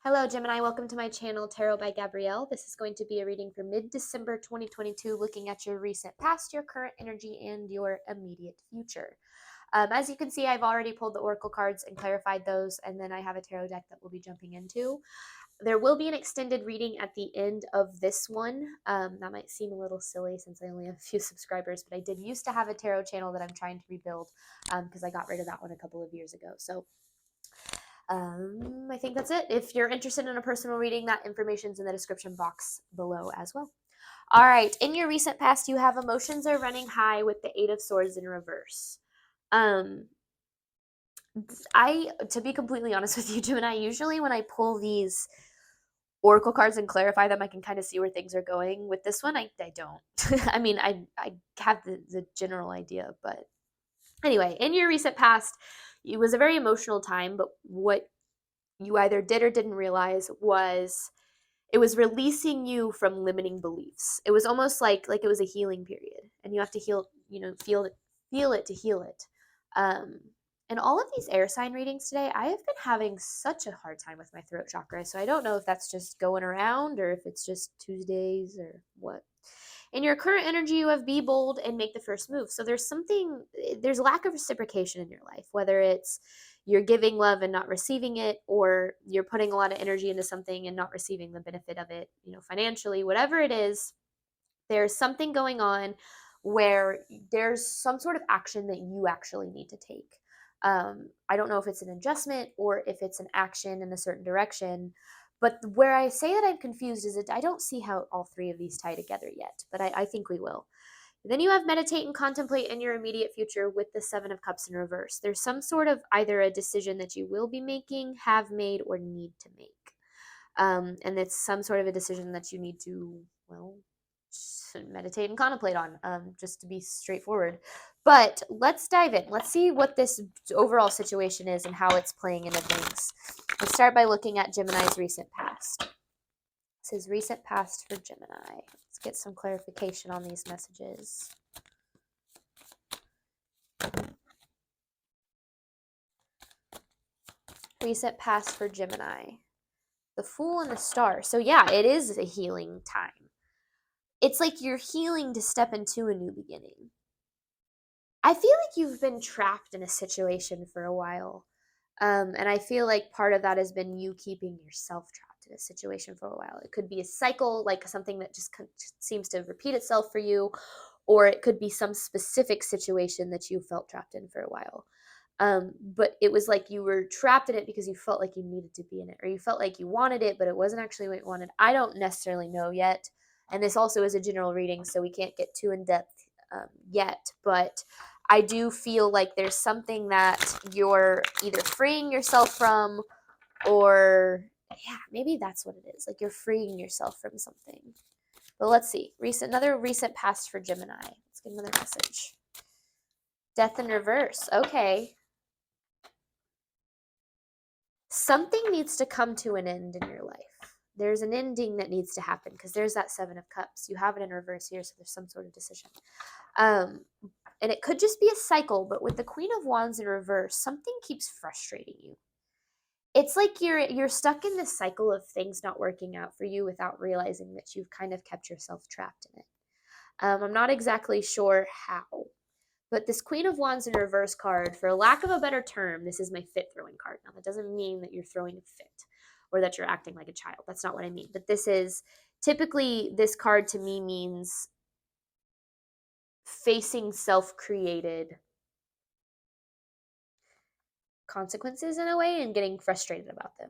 Hello, Gemini. Welcome to my channel, Tarot by Gabrielle. This is going to be a reading for mid-December 2022, looking at your recent past, your current energy, and your immediate future. As you can see, I've already pulled the oracle cards and clarified those, and then I have a tarot deck that we'll be jumping into. There will be an extended reading at the end of this one. That might seem a little silly since I only have a few subscribers, but I did used to have a tarot channel that I'm trying to rebuild because I got rid of that one a couple of years ago. So I think that's it. If you're interested in a personal reading, that information's in the description box below as well. All right, in your recent past, you have emotions are running high with the Eight of Swords in reverse. To be completely honest with you, Gemini, usually when I pull these oracle cards and clarify them, I can kind of see where things are going. With this one, I don't. I mean, I have the general idea, but anyway, in your recent past, it was a very emotional time, but what you either did or didn't realize was it was releasing you from limiting beliefs. It was almost like it was a healing period, and you have to heal, feel it to heal it. And all of these air sign readings today, I have been having such a hard time with my throat chakra. So I don't know if that's just going around or if it's just Tuesdays or what. In your current energy, you have be bold and make the first move. So there's lack of reciprocation in your life, whether it's you're giving love and not receiving it, or you're putting a lot of energy into something and not receiving the benefit of it, financially, whatever it is, there's something going on where there's some sort of action that you actually need to take. I don't know if it's an adjustment or if it's an action in a certain direction, but where I say that I'm confused is that I don't see how all three of these tie together yet, but I think we will. Then you have meditate and contemplate in your immediate future with the Seven of Cups in reverse. There's some sort of either a decision that you will be making, have made, or need to make. And it's some sort of a decision that you need to, meditate and contemplate on, just to be straightforward. But let's dive in. Let's see what this overall situation is and how it's playing into things. Let's start by looking at Gemini's recent past. This is recent past for Gemini. Let's get some clarification on these messages. Recent past for Gemini. The Fool and the Star. So yeah, it is a healing time. It's like you're healing to step into a new beginning. I feel like you've been trapped in a situation for a while. And I feel like part of that has been you keeping yourself trapped in a situation for a while. It could be a cycle, like something that just seems to repeat itself for you, or it could be some specific situation that you felt trapped in for a while. But it was like you were trapped in it because you felt like you needed to be in it, or you felt like you wanted it, but it wasn't actually what you wanted. I don't necessarily know yet. And this also is a general reading, so we can't get too in depth yet. But I do feel like there's something that you're either freeing yourself from, or yeah, maybe that's what it is. Like you're freeing yourself from something. But let's see. Another recent past for Gemini. Let's get another message. Death in reverse. Okay. Something needs to come to an end in your life. There's an ending that needs to happen because there's that Seven of Cups. You have it in reverse here, so there's some sort of decision. And it could just be a cycle, but with the Queen of Wands in reverse, something keeps frustrating you. It's like you're stuck in this cycle of things not working out for you without realizing that you've kind of kept yourself trapped in it. I'm not exactly sure how, but this Queen of Wands in reverse card, for lack of a better term, this is my fit throwing card. Now, that doesn't mean that you're throwing a fit or that you're acting like a child. That's not what I mean. But this is typically, this card to me means facing self-created consequences in a way and getting frustrated about them.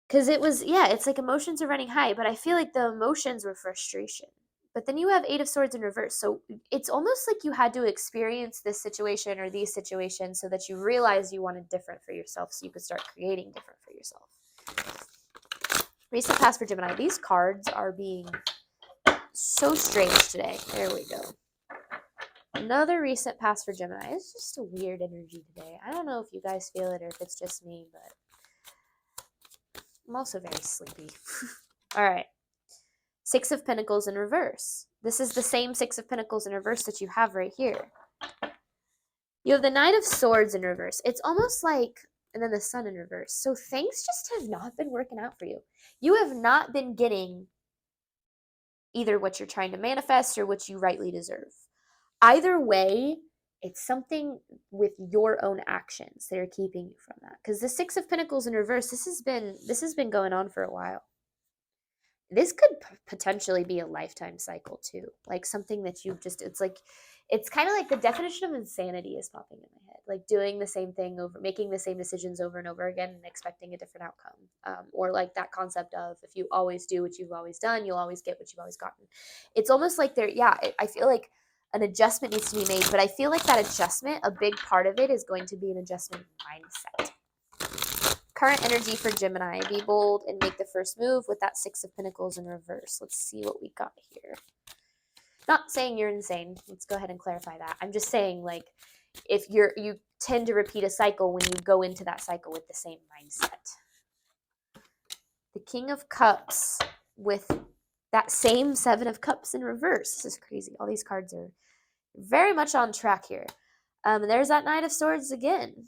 Because it's like emotions are running high, but I feel like the emotions were frustration. But then you have Eight of Swords in reverse. So it's almost like you had to experience this situation or these situations so that you realized you wanted different for yourself, so you could start creating different for yourself. Recent past for Gemini. These cards are being so strange today. There we go. Another recent past for Gemini. It's just a weird energy today. I don't know if you guys feel it or if it's just me, but I'm also very sleepy. All right. Six of Pentacles in reverse. This is the same Six of Pentacles in reverse that you have right here. You have the Knight of Swords in reverse. It's almost like and then the Sun in reverse. So things just have not been working out for you. You have not been getting either what you're trying to manifest or what you rightly deserve. Either way, it's something with your own actions that are keeping you from that. Because the Six of Pentacles in reverse, this has been going on for a while. This could potentially be a lifetime cycle too, like something that you've just, it's kind of like the definition of insanity is popping in my head, like doing the same thing over, making the same decisions over and over again and expecting a different outcome, or like that concept of if you always do what you've always done, you'll always get what you've always gotten. It's almost like I feel like an adjustment needs to be made, but I feel like that adjustment, a big part of it is going to be an adjustment in mindset. Current energy for Gemini. Be bold and make the first move with that Six of Pentacles in reverse. Let's see what we got here. Not saying you're insane. Let's go ahead and clarify that. I'm just saying, like, if you tend to repeat a cycle when you go into that cycle with the same mindset. The King of Cups with that same Seven of Cups in reverse. This is crazy. All these cards are very much on track here. And there's that Knight of Swords again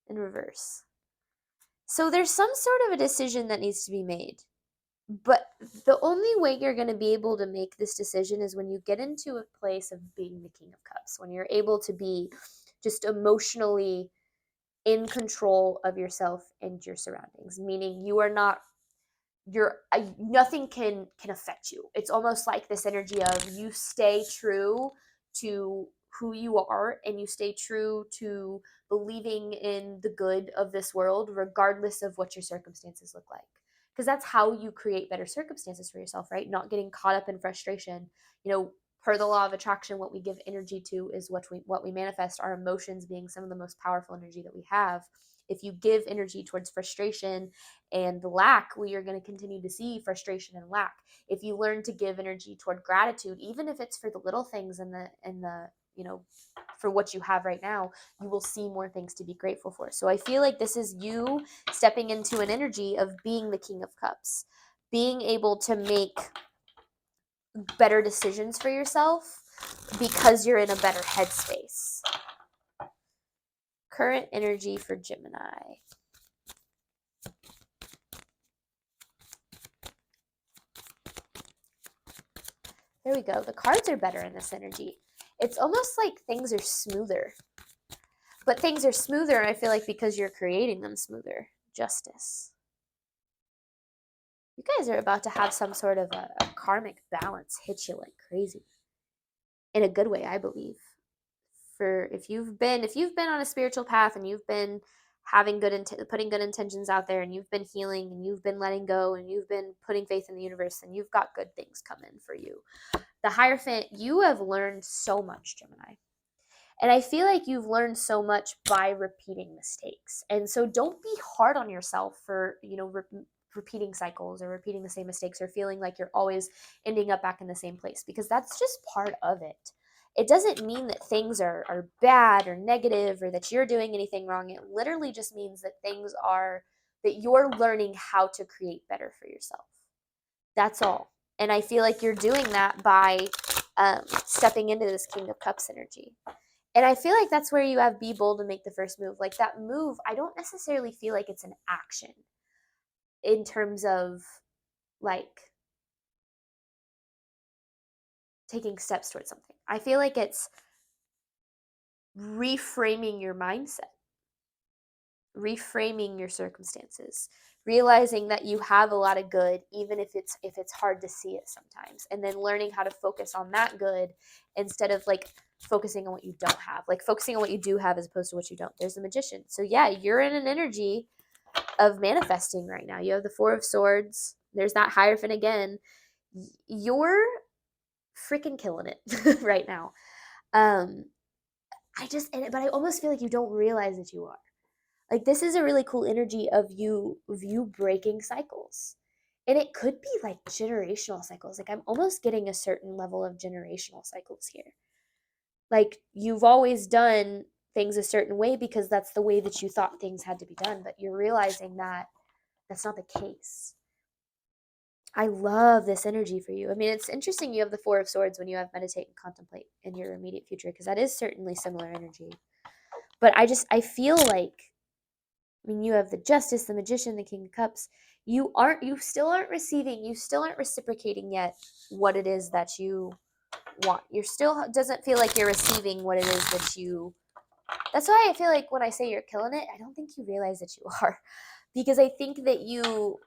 in reverse. So there's some sort of a decision that needs to be made. But the only way you're going to be able to make this decision is when you get into a place of being the King of Cups, when you're able to be just emotionally in control of yourself and your surroundings, meaning you are not, nothing can affect you. It's almost like this energy of you stay true to who you are and you stay true to believing in the good of this world, regardless of what your circumstances look like. Because that's how you create better circumstances for yourself, right? Not getting caught up in frustration. Per the law of attraction, what we give energy to is what we manifest, our emotions being some of the most powerful energy that we have. If you give energy towards frustration and lack, we are going to continue to see frustration and lack. If you learn to give energy toward gratitude, even if it's for the little things and the for what you have right now, you will see more things to be grateful for. So I feel like this is you stepping into an energy of being the King of Cups, being able to make better decisions for yourself because you're in a better headspace. Current energy for Gemini. There we go. The cards are better in this energy. It's almost like things are smoother. But things are smoother, I feel like, because you're creating them smoother. Justice. You guys are about to have some sort of a karmic balance hit you like crazy. In a good way, I believe. For if you've been on a spiritual path and you've been having putting good intentions out there and you've been healing and you've been letting go and you've been putting faith in the universe and you've got good things coming for you. The Hierophant, you have learned so much, Gemini. And I feel like you've learned so much by repeating mistakes. And so don't be hard on yourself for, repeating cycles or repeating the same mistakes or feeling like you're always ending up back in the same place, because that's just part of it. It doesn't mean that things are bad or negative or that you're doing anything wrong. It literally just means that that you're learning how to create better for yourself. That's all. And I feel like you're doing that by stepping into this King of Cups energy. And I feel like that's where you have be bold and make the first move. Like that move, I don't necessarily feel like it's an action in terms of like taking steps towards something. I feel like it's reframing your mindset, reframing your circumstances, realizing that you have a lot of good, even if it's hard to see it sometimes, and then learning how to focus on that good instead of like focusing on what you don't have, like focusing on what you do have as opposed to what you don't. There's the Magician. So yeah, you're in an energy of manifesting right now. You have the Four of Swords. There's that Hierophant again. You're freaking killing it right now. But I almost feel like you don't realize that you are. Like this is a really cool energy of you breaking cycles. And it could be like generational cycles. Like I'm almost getting a certain level of generational cycles here. Like you've always done things a certain way because that's the way that you thought things had to be done, but you're realizing that that's not the case. I love this energy for you. I mean, it's interesting you have the Four of Swords when you have meditate and contemplate in your immediate future, because that is certainly similar energy. But I feel like I mean, you have the Justice, the Magician, the King of Cups. You still aren't receiving, you still aren't reciprocating yet what it is that you want. You're still doesn't feel like you're receiving what it is that you. That's why I feel like when I say you're killing it, I don't think you realize that you are, because I think that you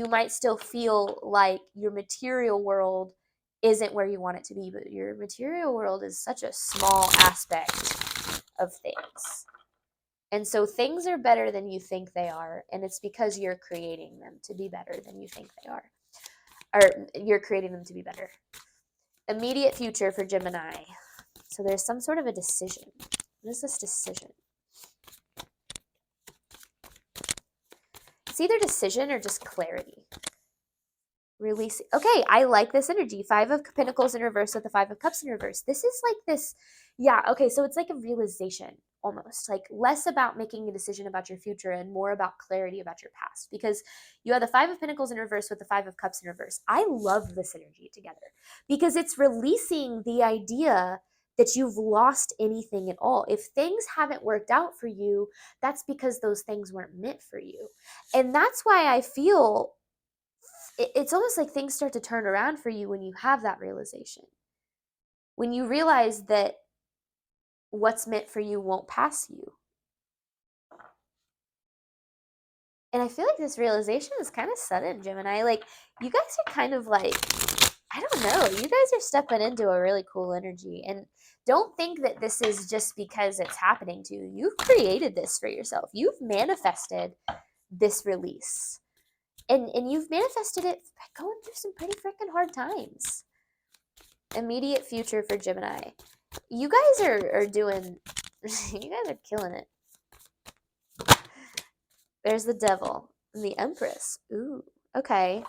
might still feel like your material world isn't where you want it to be, but your material world is such a small aspect of things. And so things are better than you think they are, and it's because you're creating them to be better than you think they are. Or you're creating them to be better. Immediate future for Gemini. So there's some sort of a decision. What is this decision? It's either decision or just clarity. Release. Okay, I like this energy. 5 of Pentacles in reverse with the 5 of Cups in reverse. This is like this. Yeah, okay, so it's like a realization almost. Like less about making a decision about your future and more about clarity about your past. Because you have the 5 of Pentacles in reverse with the 5 of Cups in reverse. I love this energy together because it's releasing the idea that you've lost anything at all. If things haven't worked out for you, that's because those things weren't meant for you. And that's why I feel it's almost like things start to turn around for you when you have that realization. When you realize that what's meant for you won't pass you. And I feel like this realization is kind of sudden, Gemini. Like, you guys are kind of like, I don't know, you guys are stepping into a really cool energy. And don't think that this is just because it's happening to you. You've created this for yourself. You've manifested this release. And you've manifested it by going through some pretty freaking hard times. Immediate future for Gemini. You guys are doing, you guys are killing it. There's the Devil and the Empress. Ooh, okay.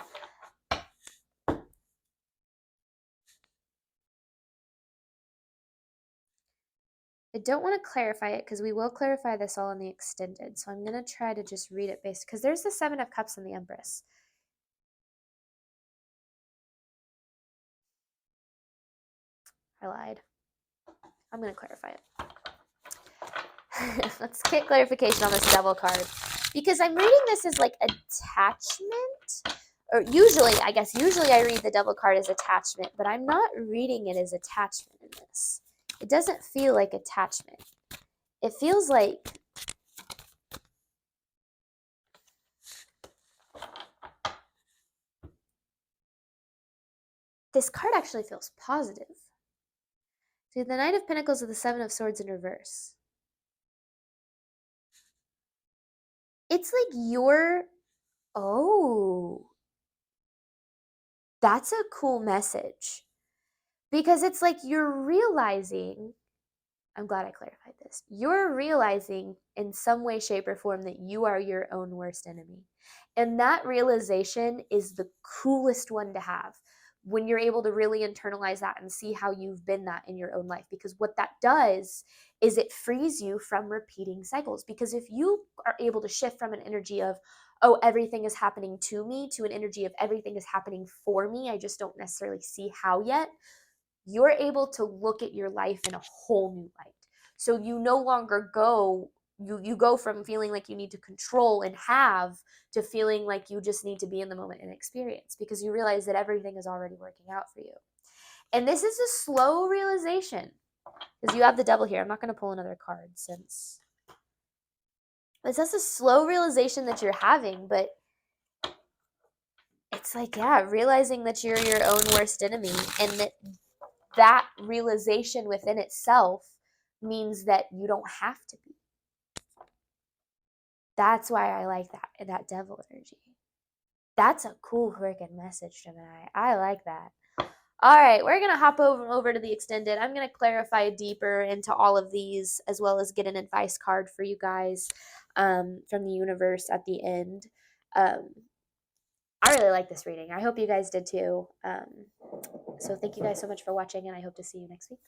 I don't want to clarify it because we will clarify this all in the extended. So I'm going to try to just read it based, because there's the 7 of Cups and the Empress. I lied. I'm going to clarify it. Let's get clarification on this Devil card, because I'm reading this as like attachment, or usually I read the Devil card as attachment, but I'm not reading it as attachment in this. It doesn't feel like attachment. It feels like this card actually feels positive. So the Knight of Pentacles with the 7 of Swords in reverse. It's like oh, that's a cool message. Because it's like you're realizing, I'm glad I clarified this. You're realizing in some way, shape, or form that you are your own worst enemy. And that realization is the coolest one to have, when you're able to really internalize that and see how you've been that in your own life. Because what that does is it frees you from repeating cycles. Because if you are able to shift from an energy of, oh, everything is happening to me, to an energy of everything is happening for me, I just don't necessarily see how yet, you're able to look at your life in a whole new light. So you no longer you go from feeling like you need to control and have, to feeling like you just need to be in the moment and experience, because you realize that everything is already working out for you. And this is a slow realization, because you have the Devil here. I'm not going to pull another card since it's just a slow realization that you're having, but it's like, yeah, realizing that you're your own worst enemy, and that realization within itself means that you don't have to be. That's why I like that Devil energy. That's a cool freaking message, Gemini. I like that. All right, we're going to hop over to the extended. I'm going to clarify deeper into all of these, as well as get an advice card for you guys from the universe at the end. I really like this reading. I hope you guys did too. So thank you guys so much for watching, and I hope to see you next week.